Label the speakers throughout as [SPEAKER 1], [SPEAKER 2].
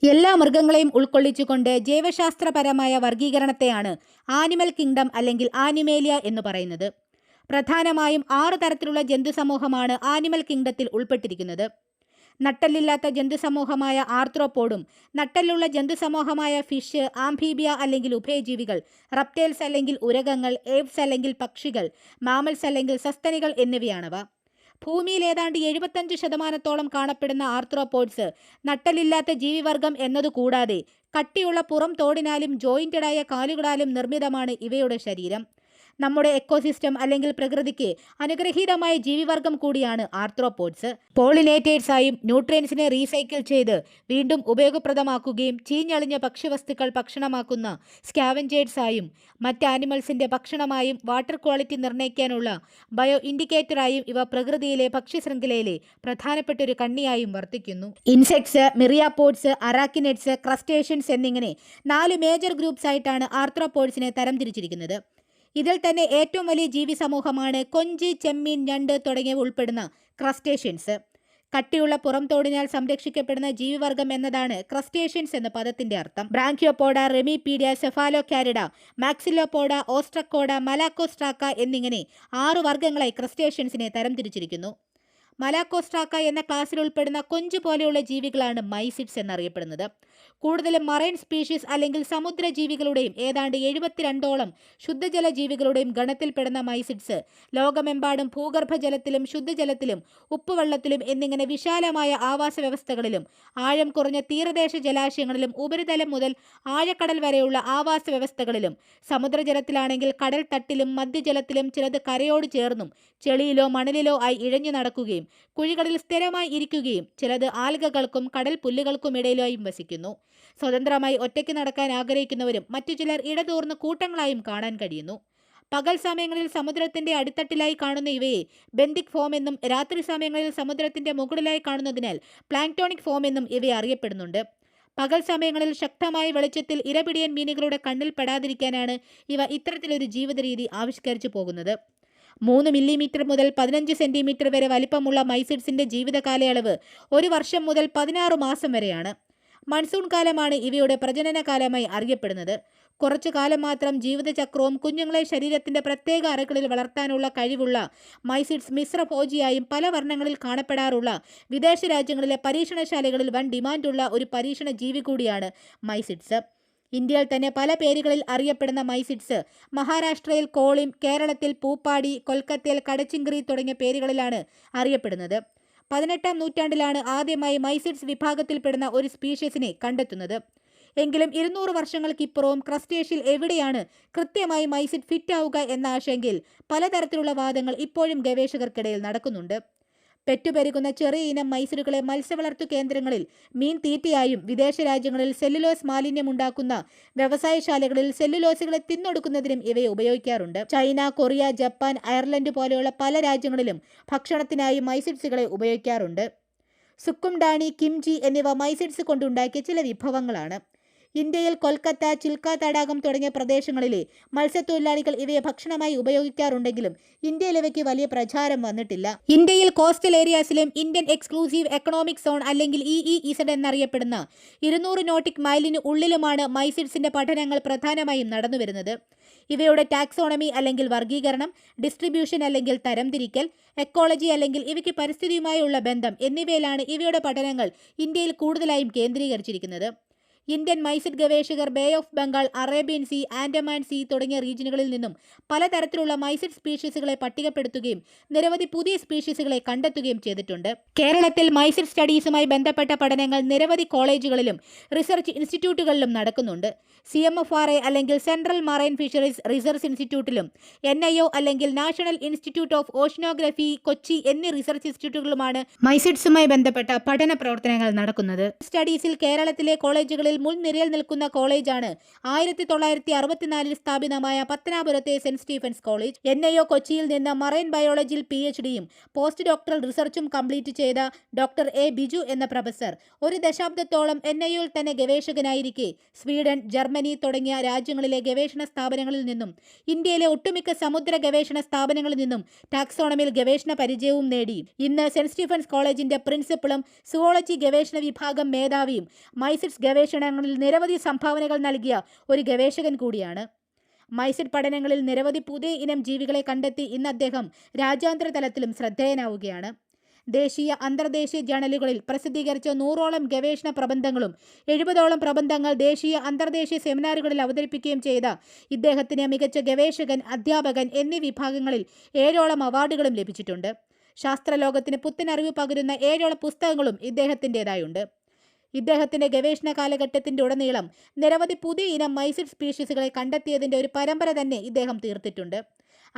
[SPEAKER 1] എല്ലാ മൃഗങ്ങളെയും ഉൾക്കൊള്ളിച്ചുകൊണ്ട് ജൈവശാസ്ത്രപരമായ വർഗീകരണത്തെയാണ് animal kingdom അല്ലെങ്കിൽ ആനിമേലിയ എന്ന് പറയുന്നത്. പ്രധാനമായും 6 തരത്തിലുള്ള ജന്തുസമൂഹമാണ് ആനിമൽ കിങ്ഡത്തിൽ ഉൾപ്പെട്ടിരിക്കുന്നത്. നട്ടെല്ലില്ലാത്ത ജന്തുസമൂഹമായ ആർത്രോപോഡും, നട്ടെല്ലുള്ള ജന്തുസമൂഹമായ ഫിഷ്, ആംഫീബിയ അല്ലെങ്കിൽ ഉഭയജീവികൾ, റെപ്റ്റൈൽസ് അല്ലെങ്കിൽ ഉരഗങ്ങൾ, ഏവ്സ് അല്ലെങ്കിൽ പക്ഷികൾ, മാമൽസ് അല്ലെങ്കിൽ സസ്തനികൾ എന്നിവയാണവ. ഭൂമിയിൽ ഏതാണ്ട് 75% കാണപ്പെടുന്ന ആർത്രോപോഡ്സ് നട്ടലില്ലാത്ത ജീവിവർഗം എന്നതുകൂടാതെ കട്ടിയുള്ള പുറം തോടിനാലും ജോയിന്റഡായ കാലുകളാലും നിർമ്മിതമാണ് ഇവയുടെ ശരീരം. നമ്മുടെ എക്കോസിസ്റ്റം അല്ലെങ്കിൽ പ്രകൃതിക്ക് അനുഗ്രഹീതമായ ജീവിവർഗം കൂടിയാണ് ആർത്രോപോഡ്സ്. പോളിനേറ്റേഴ്സായും ന്യൂട്രിയൻസിനെ റീസൈക്കിൾ ചെയ്ത് വീണ്ടും ഉപയോഗപ്രദമാക്കുകയും ചീഞ്ഞളിഞ്ഞ ഭക്ഷ്യവസ്തുക്കൾ ഭക്ഷണമാക്കുന്ന സ്കാവഞ്ചേഴ്സായും മറ്റ് ആനിമൽസിന്റെ ഭക്ഷണമായും വാട്ടർ ക്വാളിറ്റി നിർണ്ണയിക്കാനുള്ള ബയോ ഇൻഡിക്കേറ്ററായും ഇവ പ്രകൃതിയിലെ ഭക്ഷ്യശൃംഖലയിലെ പ്രധാനപ്പെട്ട ഒരു കണ്ണിയായും വർത്തിക്കുന്നു. ഇൻസെക്ട്സ്, മിറിയാപോഡ്സ്, അറാക്കിനെഡ്സ്, ക്രസ്റ്റേഷ്യൻസ് എന്നിങ്ങനെ 4 മേജർ ഗ്രൂപ്പ്സ് ആയിട്ടാണ് ആർത്രോപോഡ്സിനെ തരംതിരിച്ചിരിക്കുന്നത്. ഇതിൽ തന്നെ ഏറ്റവും വലിയ ജീവി സമൂഹമാണ് കൊഞ്ച്, ചെമ്മീൻ, ഞണ്ട് തുടങ്ങിയവ ഉൾപ്പെടുന്ന ക്രസ്റ്റേഷ്യൻസ്. കട്ടിയുള്ള പുറംതോടിനാൽ സംരക്ഷിക്കപ്പെടുന്ന ജീവിവർഗം എന്നതാണ് ക്രസ്റ്റേഷ്യൻസ് എന്ന പദത്തിന്റെ അർത്ഥം. ബ്രാങ്കിയോപോഡ, റെമിപീഡിയ, സെഫാലോക്യാരിഡ, മാക്സിലോപോഡ, ഓസ്ട്രക്കോഡ, മലാക്കോസ്ട്രാക്ക എന്നിങ്ങനെ 6 വർഗ്ഗങ്ങളായി ക്രസ്റ്റേഷ്യൻസിനെ തരംതിരിച്ചിരിക്കുന്നു. മലാക്കോസ്ട്രാക്ക എന്ന ക്ലാസ്സിൽ ഉൾപ്പെടുന്ന കൊഞ്ച് പോലെയുള്ള ജീവികളാണ് മൈസിഡ്സ് എന്നറിയപ്പെടുന്നത്. കൂടുതലും മറൈൻ സ്പീഷീസ് അല്ലെങ്കിൽ സമുദ്ര ജീവികളുടെയും ഏതാണ്ട് 72ഓളം ശുദ്ധജല ജീവികളുടെയും ഗണത്തിൽപ്പെടുന്ന മൈസിഡ്സ് ലോകമെമ്പാടും ഭൂഗർഭജലത്തിലും ശുദ്ധജലത്തിലും ഉപ്പുവെള്ളത്തിലും എന്നിങ്ങനെ വിശാലമായ ആവാസ വ്യവസ്ഥകളിലും ആഴം കുറഞ്ഞ തീരദേശ ജലാശയങ്ങളിലും ഉപരിതലം മുതൽ ആഴക്കടൽ വരെയുള്ള ആവാസ വ്യവസ്ഥകളിലും, സമുദ്രജലത്തിലാണെങ്കിൽ കടൽ തട്ടിലും മധ്യജലത്തിലും ചിലത് കരയോട് ചേർന്നും ചെളിയിലോ മണലിലോ ആയി ഇഴഞ്ഞു നടക്കുകയും കുഴികളിൽ സ്ഥിരമായി ഇരിക്കുകയും ചിലത് ആൽഗകൾക്കും കടൽ പുല്ലുകൾക്കുമിടയിലായും വസിക്കുന്നു. സ്വതന്ത്രമായി ഒറ്റയ്ക്ക് നടക്കാൻ ആഗ്രഹിക്കുന്നവരും മറ്റു ചിലർ ഇടതൂർന്ന് കൂട്ടങ്ങളായും കാണാൻ കഴിയുന്നു. പകൽ സമയങ്ങളിൽ സമുദ്രത്തിന്റെ അടിത്തട്ടിലായി കാണുന്ന ഇവയെ ബെന്തിക് ഫോം എന്നും, രാത്രി സമയങ്ങളിൽ സമുദ്രത്തിന്റെ മുകളിലായി കാണുന്നതിനാൽ പ്ലാങ്ക്ടോണിക് ഫോം എന്നും ഇവയെ അറിയപ്പെടുന്നുണ്ട്. പകൽ സമയങ്ങളിൽ ശക്തമായ വെളിച്ചത്തിൽ ഇരപിടിയൻ മീനുകളുടെ കണ്ണിൽ പെടാതിരിക്കാനാണ് ഇവ ഇത്തരത്തിലൊരു ജീവിത രീതി ആവിഷ്കരിച്ചു പോകുന്നത്. 3 മില്ലിമീറ്റർ മുതൽ 15 സെന്റിമീറ്റർ വരെ വലിപ്പമുള്ള മൈസിഡ്സിന്റെ ജീവിത കാലയളവ് 1 വർഷം മുതൽ 16 മാസം വരെയാണ്. മൺസൂൺ കാലമാണ് ഇവയുടെ പ്രജനന കാലമായി അറിയപ്പെടുന്നത്. കുറച്ചു കാലം മാത്രം ജീവിതചക്രവും കുഞ്ഞുങ്ങളെ ശരീരത്തിന്റെ പ്രത്യേക അറകളിൽ വളർത്താനുള്ള കഴിവുള്ള മൈസിഡ്സ് മിശ്രഭോജിയായും പല വർണ്ണങ്ങളിൽ കാണപ്പെടാറുള്ള വിദേശ രാജ്യങ്ങളിലെ പരീക്ഷണശാലകളിൽ വൻ ഡിമാൻഡുള്ള ഒരു പരീക്ഷണ ജീവി കൂടിയാണ് മൈസിഡ്സ്. ഇന്ത്യയിൽ തന്നെ പല പേരുകളിൽ അറിയപ്പെടുന്ന മൈസിഡ്സ് മഹാരാഷ്ട്രയിൽ കോളിം, കേരളത്തിൽ പൂപ്പാടി, കൊൽക്കത്തയിൽ കടച്ചിങ്ക്രി തുടങ്ങിയ പേരുകളിലാണ് അറിയപ്പെടുന്നത്. 18-ാം നൂറ്റാണ്ടിലാണ് ആദ്യമായി മൈസിഡ്സ് വിഭാഗത്തിൽപ്പെടുന്ന ഒരു സ്പീഷീസിനെ കണ്ടെത്തുന്നത്. എങ്കിലും 200 വർഷങ്ങൾക്കിപ്പുറവും ക്രസ്റ്റേഷ്യയിൽ എവിടെയാണ് കൃത്യമായി മൈസിഡ് ഫിറ്റ് ആവുക എന്ന ആശങ്കയിൽ പലതരത്തിലുള്ള വാദങ്ങൾ ഇപ്പോഴും ഗവേഷകർക്കിടയിൽ നടക്കുന്നുണ്ട്. പെറ്റുപെരുകുന്ന ചെറിയ ഇനം മൈസിഡുകളെ മത്സ്യവളർത്തു കേന്ദ്രങ്ങളിൽ മീൻ തീറ്റയായും, വിദേശ രാജ്യങ്ങളിൽ സെല്ലുലോസ് മാലിന്യമുണ്ടാക്കുന്ന വ്യവസായശാലകളിൽ സെല്ലുലോസുകളെ തിന്നൊടുക്കുന്നതിനും ഇവയെ ഉപയോഗിക്കാറുണ്ട്. ചൈന, കൊറിയ, ജപ്പാൻ, അയർലൻഡ് പോലെയുള്ള പല രാജ്യങ്ങളിലും ഭക്ഷണത്തിനായി മൈസിഡ്സുകളെ ഉപയോഗിക്കാറുണ്ട്. സുക്കുംഡാണി, കിംചി എന്നിവ മൈസിഡ്സ് കൊണ്ടുണ്ടാക്കിയ ചില വിഭവങ്ങളാണ്. ഇന്ത്യയിൽ കൊൽക്കത്ത, ചിൽക്ക തടാകം തുടങ്ങിയ പ്രദേശങ്ങളിലെ മത്സ്യത്തൊഴിലാളികൾ ഇവയെ ഭക്ഷണമായി ഉപയോഗിക്കാറുണ്ടെങ്കിലും ഇന്ത്യയിൽ ഇവയ്ക്ക് വലിയ പ്രചാരം വന്നിട്ടില്ല. ഇന്ത്യയിൽ കോസ്റ്റൽ ഏരിയാസിലും ഇന്ത്യൻ എക്സ്ക്ലൂസീവ് എക്കണോമിക് സോൺ അല്ലെങ്കിൽ EEZ എന്നറിയപ്പെടുന്ന 200 നോട്ടിക് മൈലിന് ഉള്ളിലുമാണ് മൈസിഡ്സിന്റെ പഠനങ്ങൾ പ്രധാനമായും നടന്നുവരുന്നത്. ഇവയുടെ ടാക്സോണമി അല്ലെങ്കിൽ വർഗീകരണം, ഡിസ്ട്രിബ്യൂഷൻ അല്ലെങ്കിൽ തരംതിരിക്കൽ, എക്കോളജി അല്ലെങ്കിൽ ഇവയ്ക്ക് പരിസ്ഥിതിയുമായുള്ള ബന്ധം എന്നിവയിലാണ് ഇവയുടെ പഠനങ്ങൾ ഇന്ത്യയിൽ കൂടുതലായും കേന്ദ്രീകരിച്ചിരിക്കുന്നത്. ഇന്ത്യൻ മൈസിഡ് ഗവേഷകർ bay of Bengal, Arabian sea, Andaman sea തുടങ്ങിയ റീജിയനുകളിൽ നിന്നും പലതരത്തിലുള്ള മൈസിഡ് സ്പീഷീസുകളെ പട്ടികപ്പെടുത്തുകയും നിരവധി പുതിയ സ്പീഷീസുകളെ കണ്ടെത്തുകയും ചെയ്തിട്ടുണ്ട്. കേരളത്തിൽ മൈസിഡ് സ്റ്റഡീസുമായി ബന്ധപ്പെട്ട പഠനങ്ങൾ നിരവധി കോളേജുകളിലും റിസർച്ച് ഇൻസ്റ്റിറ്റ്യൂട്ടുകളിലും നടക്കുന്നുണ്ട്. CMFRA അല്ലെങ്കിൽ സെൻട്രൽ മറൈൻ ഫിഷറീസ് റിസർച്ച് ഇൻസ്റ്റിറ്റ്യൂട്ടിലും NIO അല്ലെങ്കിൽ national institute of oceanography, Kochi എന്നീ റിസർച്ച് ഇൻസ്റ്റിറ്റ്യൂട്ടുകളുമാണ് മൈസിഡ്സുമായി ബന്ധപ്പെട്ട പഠന പ്രവർത്തനങ്ങൾ നടക്കുന്നത്. സ്റ്റഡീസിൽ കേരളത്തിലെ കോളേജുകളിൽ കോളേജുകളിൽ മുൻനിരയിൽ നിൽക്കുന്ന കോളേജാണ് 1964 സ്ഥാപിതമായ പത്തനാപുരത്തെ സെന്റ് സ്റ്റീഫൻസ് കോളേജ്. NIO കൊച്ചിയിൽ നിന്ന് മറൈൻ ബയോളജിയിൽ PhDയും പോസ്റ്റ് ഡോക്ടറൽ റിസർച്ചും കംപ്ലീറ്റ് ചെയ്ത ഡോക്ടർ A. ബിജു എന്ന പ്രൊഫസർ ഒരു ദശാബ്ദത്തോളം NIOയിൽ തന്നെ ഗവേഷകനായിരിക്കെ സ്വീഡൻ, ജർമ്മനി തുടങ്ങിയ രാജ്യങ്ങളിലെ ഗവേഷണ സ്ഥാപനങ്ങളിൽ നിന്നും ഇന്ത്യയിലെ ഒട്ടുമിക്ക സമുദ്ര ഗവേഷണ സ്ഥാപനങ്ങളിൽ നിന്നും ടാക്സോണമിയിൽ ഗവേഷണ പരിചയവും നേടി. ഇന്ന് സെന്റ് സ്റ്റീഫൻസ് കോളേജിന്റെ പ്രിൻസിപ്പളും സുവോളജി ഗവേഷണ വിഭാഗം മേധാവിയും മൈസിഡ്സ് ഗവേഷണങ്ങളിൽ നിരവധി സംഭാവനകൾ നൽകിയ ഒരു ഗവേഷകൻ കൂടിയാണ്. മൈസിഡ് പഠനങ്ങളിൽ നിരവധി പുതിയ ഇനം ജീവികളെ കണ്ടെത്തി ഇന്ന് അദ്ദേഹം രാജ്യാന്തര തലത്തിലും ശ്രദ്ധേയനാവുകയാണ്. ദേശീയ അന്തർദേശീയ ജേണലുകളിൽ പ്രസിദ്ധീകരിച്ച 100ഓളം ഗവേഷണ പ്രബന്ധങ്ങളും 70ഓളം പ്രബന്ധങ്ങൾ ദേശീയ അന്തർദേശീയ സെമിനാറുകളിൽ അവതരിപ്പിക്കുകയും ചെയ്ത ഇദ്ദേഹത്തിന് മികച്ച ഗവേഷകൻ, അധ്യാപകൻ എന്നീ വിഭാഗങ്ങളിൽ 7ഓളം അവാർഡുകളും ലഭിച്ചിട്ടുണ്ട്. ശാസ്ത്രലോകത്തിന് പുത്തൻ അറിവ് പകരുന്ന 7ഓളം പുസ്തകങ്ങളും ഇദ്ദേഹത്തിൻ്റെതായുണ്ട്. ഇദ്ദേഹത്തിൻ്റെ ഗവേഷണ കാലഘട്ടത്തിൻ്റെ ഉടനീളം നിരവധി പുതിയ ഇനം മൈസിഡ് സ്പീഷീസുകളെ കണ്ടെത്തിയതിൻ്റെ ഒരു പരമ്പര തന്നെ ഇദ്ദേഹം തീർത്തിട്ടുണ്ട്.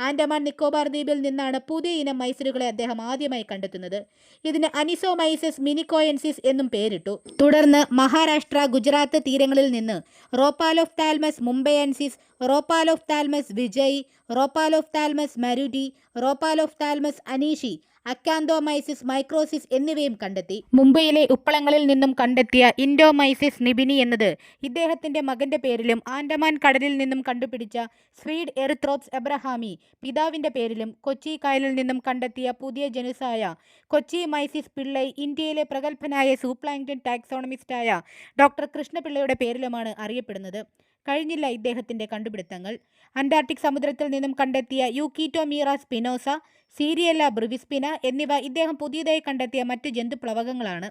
[SPEAKER 1] ആൻഡമാൻ നിക്കോബാർ ദ്വീപിൽ നിന്നാണ് പുതിയ ഇനം മൈസിഡുകളെ അദ്ദേഹം ആദ്യമായി കണ്ടെത്തുന്നത്. ഇതിന് അനിസോമൈസിസ് മിനിക്കോയൻസിസ് എന്നും പേരിട്ടു. തുടർന്ന് മഹാരാഷ്ട്ര, ഗുജറാത്ത് തീരങ്ങളിൽ നിന്ന് റോപ്പാലോഫ്താൽമസ് മുംബൈയൻസിസ്, റോപ്പാലോഫ്താൽമസ് വിജയ്, റോപ്പാലോഫ്താൽമസ് മരുഡി, റോപ്പാലോഫ്താൽമസ് അനീഷി, അക്കാന്തോമൈസിസ് മൈക്രോസിസ് എന്നിവയും കണ്ടെത്തി. മുംബൈയിലെ ഉപ്പളങ്ങളിൽ നിന്നും കണ്ടെത്തിയ ഇൻഡോമൈസിസ് നിബിനി എന്നത് ഇദ്ദേഹത്തിൻ്റെ മകൻ്റെ പേരിലും ആൻഡമാൻ കടലിൽ നിന്നും കണ്ടുപിടിച്ച സ്വീഡ് എറിത്രോപ്സ് എബ്രഹാമി പിതാവിൻ്റെ പേരിലും കൊച്ചി കായലിൽ നിന്നും കണ്ടെത്തിയ പുതിയ ജനുസായ കൊച്ചി മൈസിസ് പിള്ളൈ ഇന്ത്യയിലെ പ്രഗത്ഭനായ സൂപ്ലാങ്ക്ടൺ ടാക്സോണമിസ്റ്റായ ഡോക്ടർ കൃഷ്ണപിള്ളയുടെ പേരിലുമാണ് അറിയപ്പെടുന്നത്. കഴിഞ്ഞില്ല ഇദ്ദേഹത്തിൻ്റെ കണ്ടുപിടുത്തങ്ങൾ. അന്റാർട്ടിക് സമുദ്രത്തിൽ നിന്നും കണ്ടെത്തിയ യൂക്കീറ്റോമീറ സ്പിനോസ, സീരിയല്ല ബ്രിവിസ്പിന എന്നിവ ഇദ്ദേഹം പുതിയതായി കണ്ടെത്തിയ മറ്റ് ജന്തുപ്ലവകങ്ങളാണ്.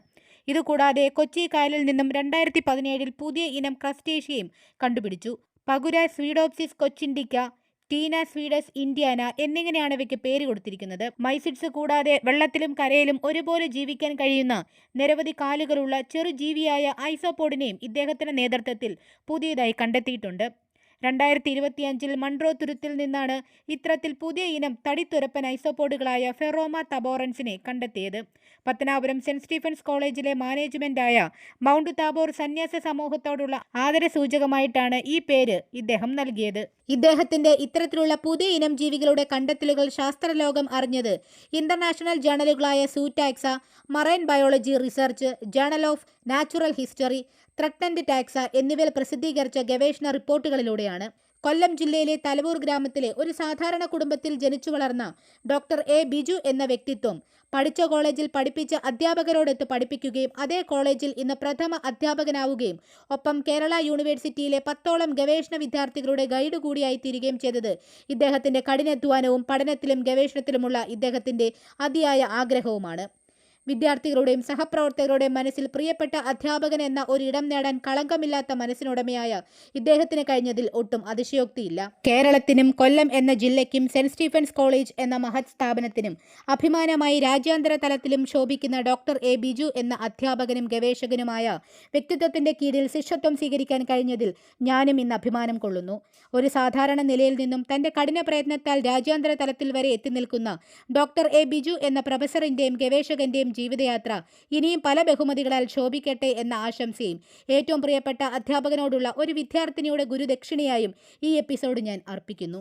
[SPEAKER 1] ഇതുകൂടാതെ കൊച്ചി കായലിൽ നിന്നും 2017 പുതിയ ഇനം ക്രസ്റ്റേഷ്യയും കണ്ടുപിടിച്ചു. പകുര സ്വീഡോപ്സിസ് കൊച്ചിൻഡിക്ക, ടീന സ്വീഡസ് ഇന്ത്യാന എന്നിങ്ങനെയാണ് ഇവയ്ക്ക് പേര് കൊടുത്തിരിക്കുന്നത്. മൈസിഡ്സ് കൂടാതെ വെള്ളത്തിലും കരയിലും ഒരുപോലെ ജീവിക്കാൻ കഴിയുന്ന നിരവധി കാലുകളുള്ള ചെറുജീവിയായ ഐസോപോഡിനെയും ഇദ്ദേഹത്തിൻ്റെ നേതൃത്വത്തിൽ പുതിയതായി കണ്ടെത്തിയിട്ടുണ്ട്. 2025 മൺട്രോ തുരുത്തിൽ നിന്നാണ് ഇത്തരത്തിൽ പുതിയ ഇനം തടിത്തുരപ്പൻ ഐസോപോഡുകളായ ഫെറോമ തബോറൻസിനെ കണ്ടെത്തിയത്. പത്തനാപുരം സെന്റ് സ്റ്റീഫൻസ് കോളേജിലെ മാനേജ്മെന്റായ മൗണ്ട് താബോർ സന്യാസ സമൂഹത്തോടുള്ള ആദരസൂചകമായിട്ടാണ് ഈ പേര് ഇദ്ദേഹം നൽകിയത്. ഇദ്ദേഹത്തിന്റെ ഇത്തരത്തിലുള്ള പുതിയ ഇനം ജീവികളുടെ കണ്ടെത്തലുകൾ ശാസ്ത്രലോകം അറിഞ്ഞത് ഇന്റർനാഷണൽ ജേണലുകളായ Zootaxa, marine biology research, journal of natural history, threatened taxa എന്നിവയിൽ പ്രസിദ്ധീകരിച്ച ഗവേഷണ റിപ്പോർട്ടുകളിലൂടെയാണ്. കൊല്ലം ജില്ലയിലെ തലവൂർ ഗ്രാമത്തിലെ ഒരു സാധാരണ കുടുംബത്തിൽ ജനിച്ചു വളർന്ന ഡോക്ടർ A. ബിജു എന്ന വ്യക്തിത്വം പഠിച്ച കോളേജിൽ പഠിപ്പിച്ച അധ്യാപകരോടൊത്ത് പഠിപ്പിക്കുകയും അതേ കോളേജിൽ ഇന്ന് പ്രഥമ അധ്യാപകനാവുകയും ഒപ്പം കേരള യൂണിവേഴ്സിറ്റിയിലെ 10ഓളം ഗവേഷണ വിദ്യാർത്ഥികളുടെ ഗൈഡ് കൂടിയായി തീരുകയും ചെയ്തത് ഇദ്ദേഹത്തിൻ്റെ കഠിനാധ്വാനവും പഠനത്തിലും ഗവേഷണത്തിലുമുള്ള ഇദ്ദേഹത്തിൻ്റെ അതിയായ ആഗ്രഹവുമാണ്. വിദ്യാർത്ഥികളുടെയും സഹപ്രവർത്തകരുടെയും മനസ്സിൽ പ്രിയപ്പെട്ട അധ്യാപകൻ എന്ന ഒരിടം നേടാൻ കളങ്കമില്ലാത്ത മനസ്സിനുടമയായ ഇദ്ദേഹത്തിന് കഴിഞ്ഞതിൽ ഒട്ടും അതിശയോക്തിയില്ല. കേരളത്തിനും കൊല്ലം എന്ന ജില്ലയ്ക്കും സെന്റ് സ്റ്റീഫൻസ് കോളേജ് എന്ന മഹത് സ്ഥാപനത്തിനും അഭിമാനമായി രാജ്യാന്തര തലത്തിലും ശോഭിക്കുന്ന ഡോക്ടർ A. ബിജു എന്ന അധ്യാപകനും ഗവേഷകനുമായ വ്യക്തിത്വത്തിൻ്റെ കീഴിൽ ശിഷ്യത്വം സ്വീകരിക്കാൻ കഴിഞ്ഞതിൽ ഞാനും ഇന്ന് അഭിമാനം കൊള്ളുന്നു. ഒരു സാധാരണ നിലയിൽ നിന്നും തൻ്റെ കഠിന പ്രയത്നത്താൽ രാജ്യാന്തര തലത്തിൽ വരെ എത്തി നിൽക്കുന്ന ഡോക്ടർ A. ബിജു എന്ന പ്രൊഫസറിൻ്റെയും ഗവേഷകൻ്റെയും ജീവിതയാത്ര ഇനിയും പല ബഹുമതികളാൽ ശോഭിക്കട്ടെ എന്ന ആശംസയും ഏറ്റവും പ്രിയപ്പെട്ട അധ്യാപകനോടുള്ള ഒരു വിദ്യാർത്ഥിനിയുടെ ഗുരുദക്ഷിണയായും ഈ എപ്പിസോഡ് ഞാൻ അർപ്പിക്കുന്നു.